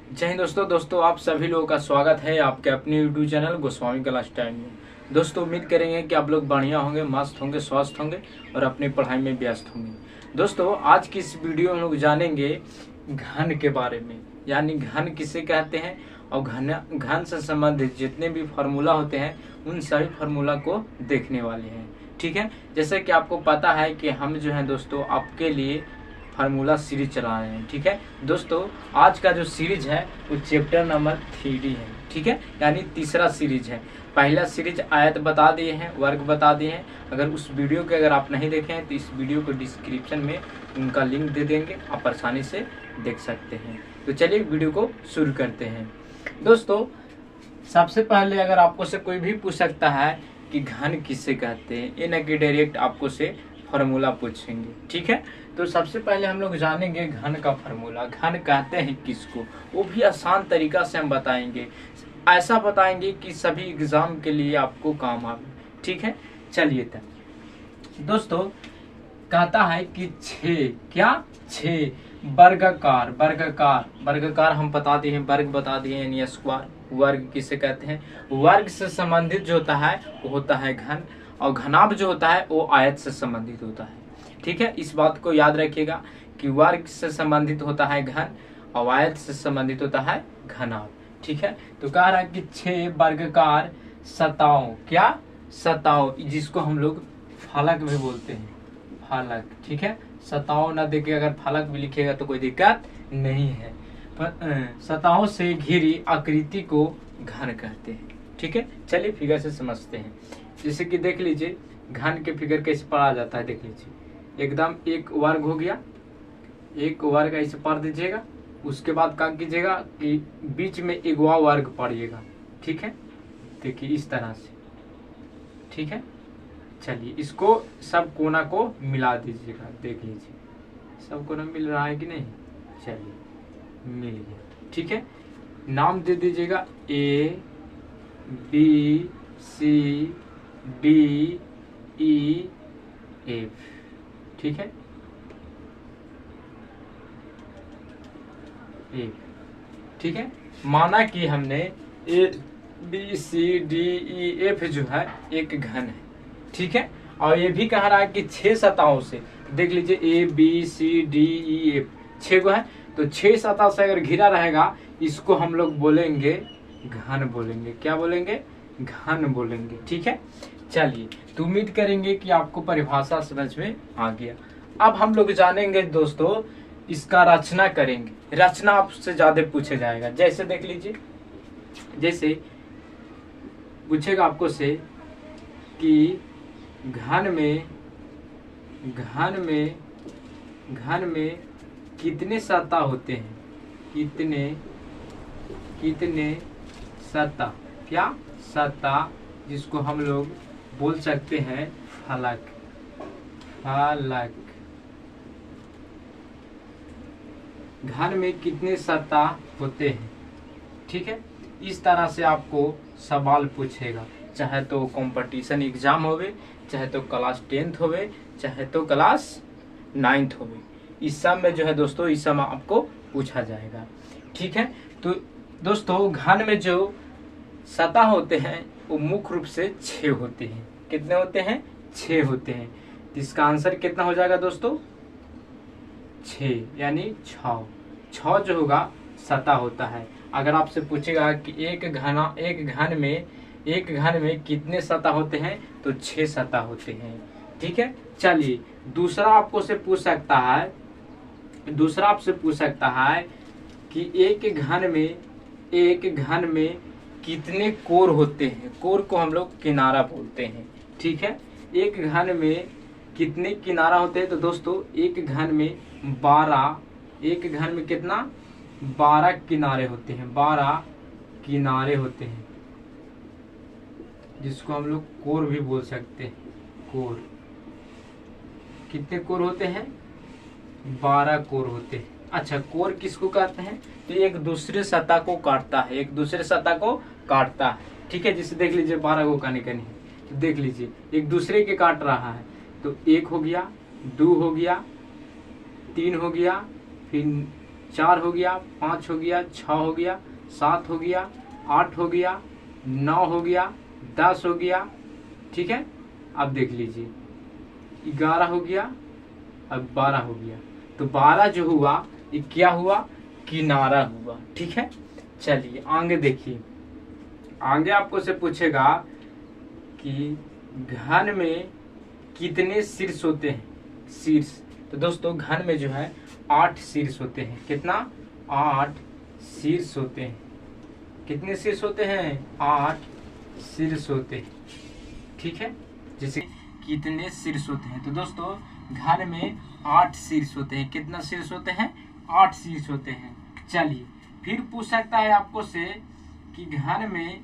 जय हिंद दोस्तों आप सभी लोगों का स्वागत है आपके अपने YouTube channel Goswami class time में। दोस्तों उम्मीद करेंगे कि आप लोग बढ़िया होंगे, मस्त होंगे, स्वस्थ होंगे और अपनी पढ़ाई में व्यस्त होंगे। दोस्तों आज की इस वीडियो में हम लोग जानेंगे घन के बारे में, यानी घन किसे कहते हैं और घन से संबंधित जितने भी फार्मूला होते हैं उन सभी फार्मूला को देखने वाले हैं। ठीक है, जैसे कि आपको पता है कि हम जो है दोस्तों आपके लिए फार्मूला सीरीज चला रहे हैं। ठीक है दोस्तों, आज का जो सीरीज है वो चैप्टर नंबर 3D है। ठीक है, यानी तीसरा सीरीज है। पहला सीरीज आयत बता दिए हैं, वर्ग बता दिए हैं। अगर उस वीडियो के अगर आप नहीं देखे हैं तो इस वीडियो को डिस्क्रिप्शन में उनका लिंक दे देंगे, आप आसानी से देख सकते हैं। तो चलिए वीडियो को शुरू करते हैं। दोस्तों सबसे पहले अगर आपको से कोई भी पूछ सकता है कि घन किसे कहते हैं, ये न कि डायरेक्ट आपको से फार्मूला पूछेंगे। ठीक है, तो सबसे पहले हम लोग जानेंगे घन का फार्मूला। घन कहते हैं किसको, वो भी आसान तरीका से हम बताएंगे, ऐसा बताएंगे कि सभी एग्जाम के लिए आपको काम आवे। ठीक है, चलिए तब दोस्तों कहता है कि 6 वर्गाकार वर्गाकार हम बता दिए हैं, वर्ग बता दिए हैं यानी स्क्वायर। वर्ग किसे कहते हैं, वर्ग से संबंधित जो होता है वो होता है घन, और घनाभ जो होता है वो आयत से संबंधित होता है। ठीक है, इस बात को याद रखिएगा कि वर्ग से संबंधित होता है घन और आयत से संबंधित होता है घनाभ। ठीक है, तो कह रहा है कि 6 वर्गाकार सताओं, सताओं जिसको हम लोग फलक भी बोलते हैं, फलक। ठीक है, सताओं न देखे अगर फलक भी लिखेगा तो कोई दिक्कत नहीं है। सताओं से घिरी आकृति को घन कहते हैं। ठीक है, चलिए फिगर से समझते हैं। जैसे कि देख लीजिए घन के फिगर कैसे पढ़ा जाता है। देख लीजिए एकदम एक वर्ग हो गया, एक वर्ग ऐसे पढ़ दीजिएगा। उसके बाद क्या कीजिएगा कि बीच में एक वर्ग पढ़िएगा। ठीक है, देखिए इस तरह से। ठीक है, चलिए इसको सब कोना को मिला दीजिएगा। देख लीजिए सब कोना मिल रहा है कि नहीं, चलिए मिल गया। ठीक है, नाम दे दीजिएगा A B C D E F। ठीक है, एक। ठीक है, माना कि हमने A B C D E F जो है एक घन है। ठीक है, और ये भी कह रहा है कि 6 सतहों से, देख लीजिए A B C D E F 6 को है, तो 6 सतह से अगर घिरा रहेगा इसको हम लोग बोलेंगे घन बोलेंगे। क्या बोलेंगे, घन बोलेंगे। ठीक है, चलिए तो उम्मीद करेंगे कि आपको परिभाषा समझ में आ गया। अब हम लोग जानेंगे दोस्तों इसका रचना करेंगे। रचना आपसे ज्यादा पूछे जाएगा। जैसे देख लीजिए, जैसे पूछेगा आपको से कि घन में कितने सतह होते हैं, कितने सतह, क्या सतह, जिसको हम लोग बोल सकते हैं फलक। घन में कितने सतह होते हैं। ठीक है, इस तरह से आपको सवाल पूछेगा, चाहे तो कंपटीशन एग्जाम होवे, चाहे तो क्लास 10th होवे, चाहे तो क्लास 9th होवे। इस सब में जो है दोस्तों इस समय आपको पूछा जाएगा। ठीक है, तो दोस्तों घन में जो सतह होते हैं वो मुख्य रूप से 6 होते हैं। कितने होते हैं, 6 होते हैं। तो इसका आंसर कितना हो जाएगा दोस्तों, 6 यानी 6 जो होगा सतह होता है। अगर आपसे पूछेगा कि एक घन में कितने सतह होते हैं तो 6 सतह होते हैं। ठीक है, चलिए दूसरा आपको से पूछ सकता है कि एक घन में कितने कोर होते हैं। कोर को हम लोग किनारा बोलते हैं। ठीक है, एक घन में कितने किनारा होते हैं, तो दोस्तों एक घन में 12 किनारे होते हैं। 12 किनारे होते हैं, जिसको हम लोग कोर भी बोल सकते हैं। कोर, कितने कोर होते हैं, 12 कोर होते हैं। अच्छा, कोर किसको कहते हैं, तो एक दूसरे सतह को काटता है। ठीक है, जिसे देख लीजिए 12 को काने है, तो देख लीजिए एक दूसरे के काट रहा है, तो 1 हो गया, 2 हो गया, 3 हो गया, फिर 4 हो गया, 5 हो गया, 6 हो गया, 7 हो गया, 8 हो गया, 9 हो गया, 10 हो गया। ठीक है, अब देख लीजिए 11 हो गया, अब 12 हो गया। तो 12 जो हुआ ये क्या हुआ, किनारा हुआ। ठीक है, चलिए आगे देखिए। आगे आपको से पूछेगा कि घन में कितने शीर्ष होते हैं, शीर्ष। तो दोस्तों घन में जो है 8 शीर्ष होते हैं। कितना, 8 शीर्ष होते हैं। कितने शीर्ष होते हैं, 8 शीर्ष होते हैं। ठीक है, जैसे कितने शीर्ष होते हैं, तो दोस्तों घन में 8 शीर्ष होते हैं। कितना शीर्ष होते हैं, 8 शीर्ष होते हैं। चलिए फिर पूछ सकता है आपको से कि घन में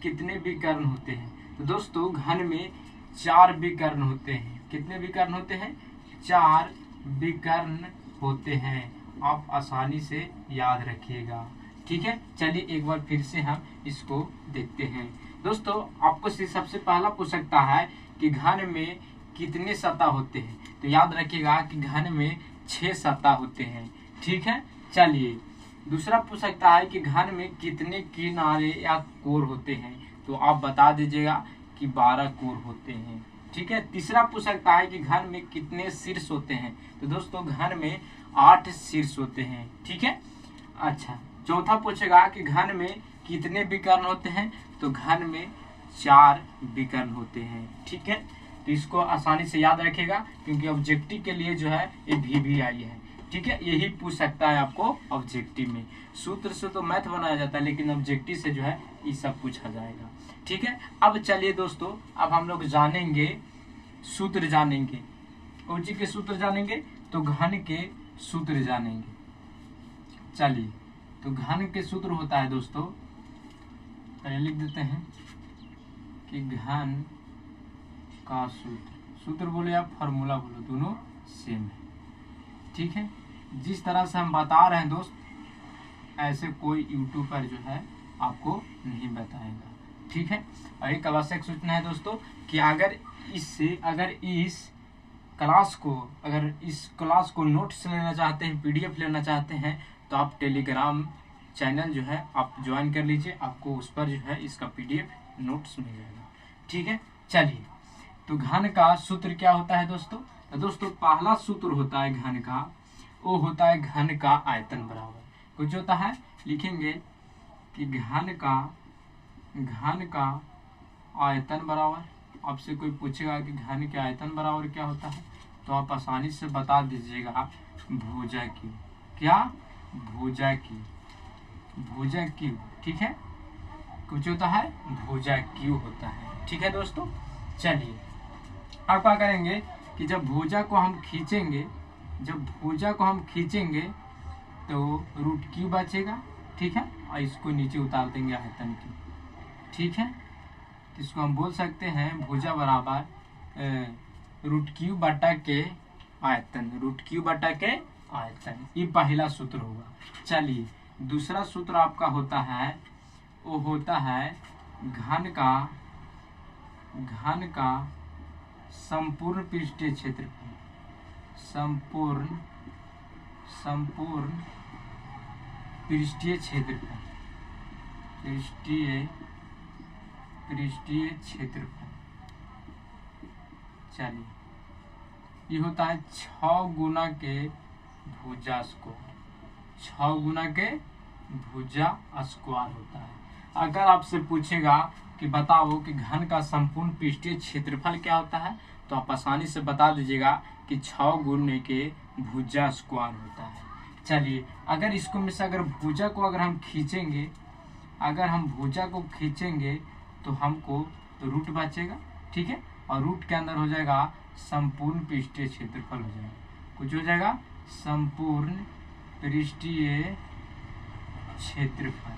कितने विकर्ण होते हैं। तो दोस्तों घन में 4 विकर्ण होते हैं। कितने विकर्ण होते हैं, 4 विकर्ण होते हैं। आप आसानी से याद रखिएगा। ठीक है, चलिए एक बार फिर से हम इसको देखते हैं। दोस्तों आपको से सबसे पहला पूछ सकता है कि घन में कितने सतह होते हैं। तो याद रखिएगा कि घन में 6 सतह होते हैं। ठीक है, चलिए दूसरा पूछ सकता है कि घन में कितने किनारे या कोर होते हैं। तो आप बता दीजिएगा कि 12 कोर होते हैं। ठीक है, तीसरा पूछ सकता है कि घन में कितने शीर्ष होते हैं। तो दोस्तों घन में 8 शीर्ष होते हैं। ठीक है, अच्छा चौथा पूछेगा कि घन में कितने विकर्ण होते हैं। तो घन में 4 विकर्ण होते हैं। ठीक है, तो इसको आसानी से याद रखेगा क्योंकि ऑब्जेक्टिव के लिए जो है ये भी आई है। ठीक है, यही पूछ सकता है आपको ऑब्जेक्टिव में। सूत्र से तो मैथ बनाया जाता है लेकिन ऑब्जेक्टिव से जो है ये सब पूछा जाएगा। ठीक है, अब चलिए दोस्तों अब हम लोग जानेंगे सूत्र, जानेंगे कौन चीज के सूत्र जानेंगे, तो घन के सूत्र जानेंगे। चलिए तो घन के सूत्र होता है दोस्तों, पहले लिख देते हैं कि घन का सूत्र बोले या फॉर्मूला बोलो दोनों सेम है। ठीक है, जिस तरह से हम बता रहे हैं दोस्त ऐसे कोई यूट्यूब पर जो है आपको नहीं बताएगा। ठीक है, और एक आवश्यक सूचना है दोस्तों कि अगर इस क्लास को नोट्स लेना चाहते हैं, पीडीएफ लेना चाहते हैं, तो आप टेलीग्राम चैनल जो है आप ज्वाइन कर लीजिए। आपको उस पर जो है इसका पीडीएफ नोट्स मिल जाएगा। ठीक है, चलिए तो घन का सूत्र क्या होता है दोस्तों। तो दोस्तों पहला सूत्र होता है घन का, वो होता है घन का आयतन बराबर कुछ होता है, लिखेंगे कि घन का आयतन बराबर। आपसे कोई पूछेगा कि घन के आयतन बराबर क्या होता है तो आप आसानी से बता दीजिएगा भुजा क्यू। क्या, भुजा क्यू। ठीक है, कुछ होता है भुजा क्यू होता है। ठीक है दोस्तों, चलिए अब क्या करेंगे कि जब भुजा को हम खींचेंगे तो रूट क्यू बचेगा। ठीक है, और इसको नीचे उतार देंगे आयतन की। ठीक है, इसको हम बोल सकते हैं भुजा बराबर रूट क्यू बटा के आयतन। ये पहला सूत्र होगा। चलिए दूसरा सूत्र आपका होता है, वो होता है घन का संपूर्ण पृष्ठीय क्षेत्रफल। संपूर्ण पृष्ठीय क्षेत्रफल। चलिए ये होता है 6 गुना के भुजा स्क्वायर होता है। अगर आपसे पूछेगा कि बताओ कि घन का संपूर्ण पृष्ठीय क्षेत्रफल क्या होता है तो आप आसानी से बता दीजिएगा कि 6 गुने के भुजा स्क्वायर होता है। चलिए अगर इसको में से अगर भुजा को हम खींचेंगे तो हमको रूट बचेगा। ठीक है, और रूट के अंदर हो जाएगा संपूर्ण पृष्ठीय क्षेत्रफल हो जाएगा। कुछ हो जाएगा संपूर्ण पृष्ठीय क्षेत्रफल।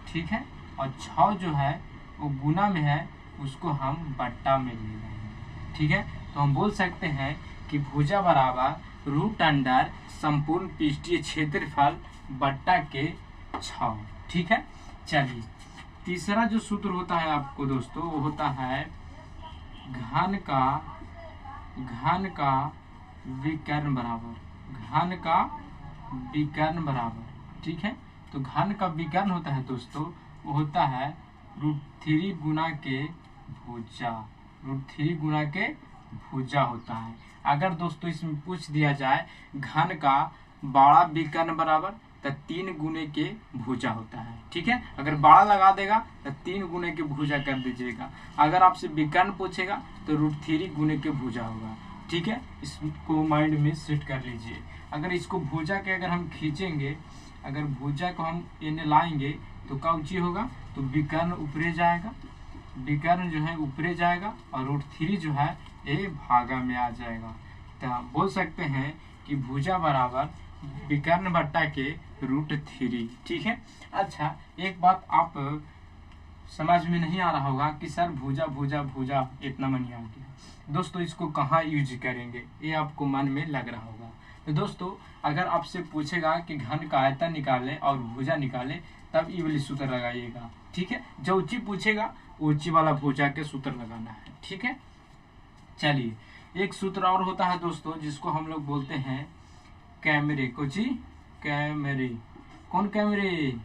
ठीक है, और 6 जो है वो गुना में है, उसको हम बट्टा में ले रहे हैं। ठीक है, तो हम बोल सकते हैं कि भुजा बराबर रूट अंडर संपूर्ण पृष्ठीय क्षेत्रफल बट्टा के 6। ठीक है, चलिए तीसरा जो सूत्र होता है आपको दोस्तों वो होता है घन का विकर्ण बराबर विकर्ण बराबर, ठीक है। तो घन का विकर्ण होता है दोस्तों, वो होता है √3 गुना के भुजा, √3 गुना के भुजा होता है। अगर दोस्तों इसमें पूछ दिया जाए घन का बड़ा विकर्ण बराबर, तो 3 गुने के भुजा होता है, ठीक है। अगर बड़ा लगा देगा तो 3 गुने के भुजा कर दीजिएगा। अगर आपसे विकर्ण पूछेगा तो √3 गुने के भुजा होगा, ठीक है। इसको माइंड में सेट कर लीजिए। अगर इसको भुजा के अगर हम खींचेंगे, अगर भुजा को हम इन्हें लाएंगे तो क्या ऊंची होगा, तो विकर्ण ऊपरे जाएगा, विकर्ण जो है ऊपरे जाएगा और √3 जो है ये भागा में आ जाएगा। तो बोल सकते हैं कि भुजा बराबर विकर्ण बट्टा के √3, ठीक है। अच्छा, एक बात आप समझ में नहीं आ रहा होगा कि सर भुजा भुजा भुजा इतना मन आ गया दोस्तों, इसको कहाँ यूज करेंगे, ये आपको मन में लग रहा होगा। तो दोस्तों अगर आपसे पूछेगा कि घन का आयतन निकाले और भुजा निकाले, तब ये वाली सूत्र लगाइएगा, ठीक है। जो ऊंची पूछेगा ऊंची वाला भुजा के सूत्र लगाना है, ठीक है। चलिए, एक सूत्र और होता है दोस्तों जिसको हम लोग बोलते हैं कैमरे को, जी कैमरे। कौन कैमरे,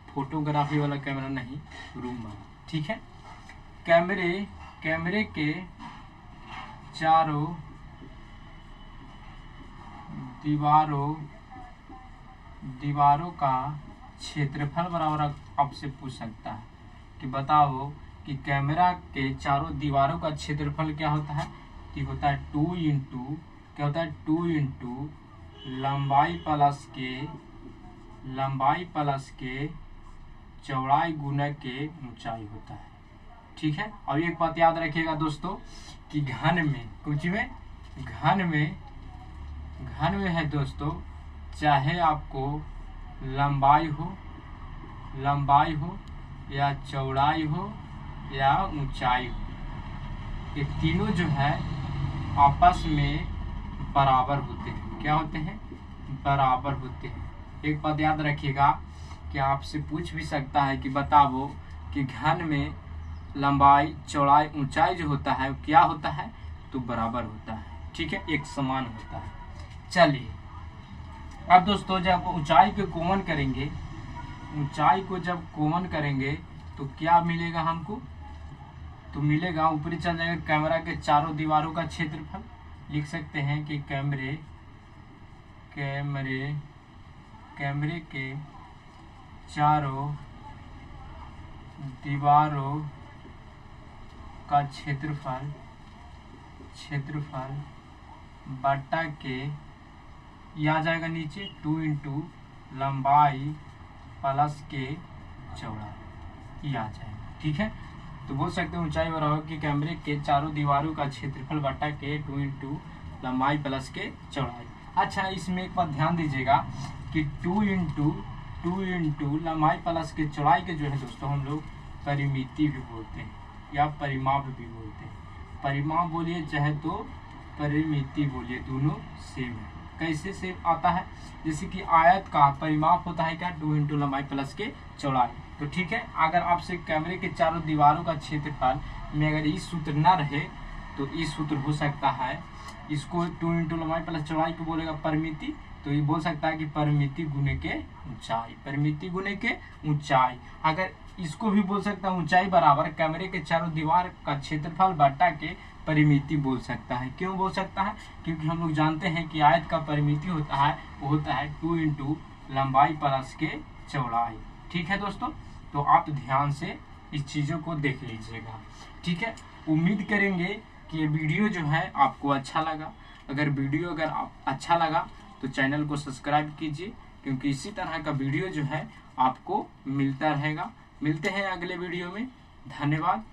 फोटोग्राफी वाला कैमरा नहीं, रूम वाला, ठीक है। कैमरे के चारों दीवारों का क्षेत्रफल बराबर आपसे पूछ सकता है कि बताओ कि कैमरा के चारों दीवारों का क्षेत्रफल क्या होता है। ये होता है 2 इंटू क्या होता है, 2 इंटू लंबाई प्लस के चौड़ाई गुना के ऊंचाई होता है, ठीक है। और एक बात याद रखिएगा दोस्तों कि घन में है दोस्तों, चाहे आपको लंबाई हो या चौड़ाई हो या ऊंचाई हो, ये तीनों जो है आपस में बराबर होते हैं। क्या होते हैं, बराबर होते हैं। एक बात याद रखिएगा कि आपसे पूछ भी सकता है कि बताओ कि घन में लंबाई चौड़ाई ऊंचाई जो होता है वो क्या होता है, तो बराबर होता है, ठीक है, एक समान होता है। चलिए, अब दोस्तों जब ऊंचाई को जब कॉमन करेंगे तो क्या मिलेगा हमको, तो मिलेगा ऊपरी चल जाएगा कैमरा के चारों दीवारों का क्षेत्रफल। लिख सकते हैं कि कैमरे के चारों दीवारों का क्षेत्रफल बट्टा के, ये आ जाएगा नीचे 2 इंटू लंबाई प्लस के चौड़ाई, ये आ जाएगा, ठीक है। तो बोल सकते हैं ऊंचाई बराबर कि कैमरे के चारों दीवारों का क्षेत्रफल बट्टा के 2 इंटू लंबाई प्लस के चौड़ाई। अच्छा, इसमें एक बात ध्यान दीजिएगा कि 2 इंटू लंबाई प्लस के चौड़ाई के जो है दोस्तों हम लोग परिमिति भी बोलते हैं या परिमाप भी बोलते हैं। परिमाप बोलिए चाहे तो परिमिति बोलिए, दोनों सेम है। कैसे सेम आता है, जैसे कि आयत का परिमाप होता है क्या, 2 इंटू लंबाई प्लस के चौड़ाई। तो ठीक है, अगर आपसे कैमरे के चारों दीवारों का क्षेत्रफल में अगर इस सूत्र ना रहे तो इस सूत्र हो सकता है, इसको 2 इंटू लंबाई प्लस चौड़ाई को बोलेगा परिमिति, तो ये बोल सकता है कि परिमिति गुने के ऊंचाई, परिमिति गुने के ऊंचाई। अगर इसको भी बोल सकता है ऊंचाई बराबर कैमरे के चारों दीवार का क्षेत्रफल बट्टा के परिमिति बोल सकता है। क्यों बोल सकता है, क्योंकि हम लोग जानते हैं कि आयत का परिमिति होता है वो होता है 2 इंटू लंबाई प्लस के चौड़ाई। ठीक है दोस्तों, तो आप ध्यान से इस चीज़ों को देख लीजिएगा। ठीक है, उम्मीद करेंगे कि ये वीडियो जो है आपको अच्छा लगा। अगर वीडियो अगर अच्छा लगा तो चैनल को सब्सक्राइब कीजिए, क्योंकि इसी तरह का वीडियो जो है आपको मिलता रहेगा। मिलते हैं अगले वीडियो में। धन्यवाद।